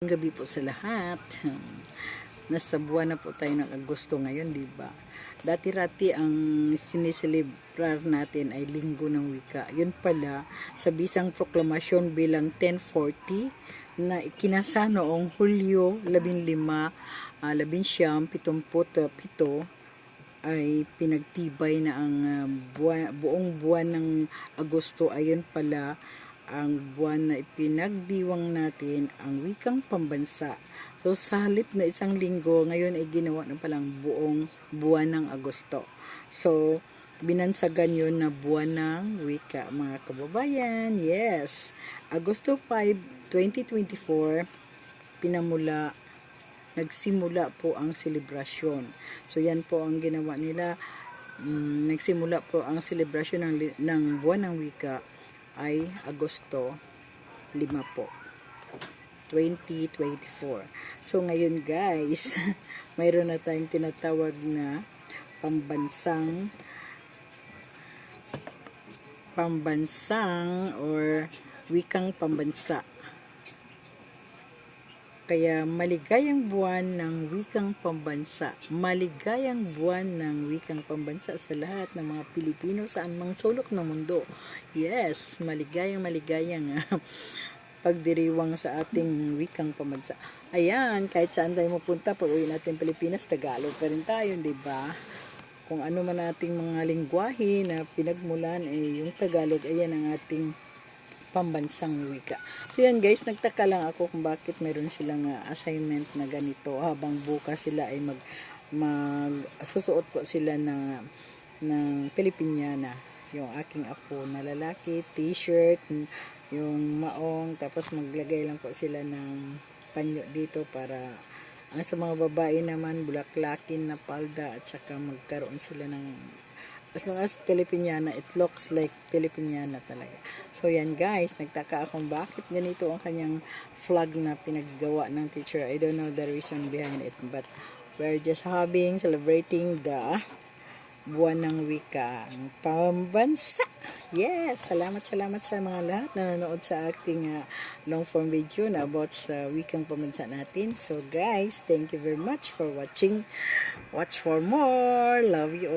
Gabi po sa lahat. Nasa buwan na po tayo ng Agosto ngayon, di ba? Dati-rati ang siniselebrar natin ay Linggo ng Wika. Yun pala, sa bisang proklamasyon bilang 1040 na ikinasa noong Hulyo 15, 1977 ay pinagtibay na ang buong buwan ng Agosto. Ayun pala ang buwan na ipinagdiwang natin ang wikang pambansa. So sa halip na isang linggo, ngayon ay ginawa na palang buong buwan ng Agosto. So binansagan yon na buwan ng wika, mga kababayan. Yes, Agosto 5, 2024 nagsimula po ang selebrasyon. So yan po ang ginawa nila. Nagsimula po ang selebrasyon ng buwan ng wika ay Agosto 5 po, 2024. So ngayon guys, mayroon na tayong tinatawag na pambansang or wikang pambansa. Kaya maligayang buwan ng wikang pambansa. Maligayang buwan ng wikang pambansa sa lahat ng mga Pilipino saan mang sulok ng mundo. Yes, maligayang pagdiriwang sa ating wikang pambansa. Ayan, kahit saan tayo mapunta, pag uwi natin Pilipinas, Tagalog pa rin tayo, di ba? Kung ano man ating mga lingwahe na pinagmulan, yung Tagalog, ayan ang ating pambansang wika. So yan guys, nagtaka lang ako kung bakit mayroon silang assignment na ganito habang bukas sila ay susuot po sila ng Pilipiniana. Yung aking apo na lalaki, t-shirt, yung maong, tapos maglagay lang po sila ng panyo dito para ang sa mga babae naman bulaklakin na palda at saka magkaroon sila ng as long as Filipiniana, it looks like Filipiniana talaga. So yan guys, nagtaka akong bakit ganito ang kanyang flag na pinaggawa ng teacher. I don't know the reason behind it, but we're just celebrating the buwan ng wika ng pambansa. Yes, salamat sa mga lahat na nanonood sa aking long form video na about sa wikang pambansa natin. So guys, thank you very much for watching. Watch for more. Love you all.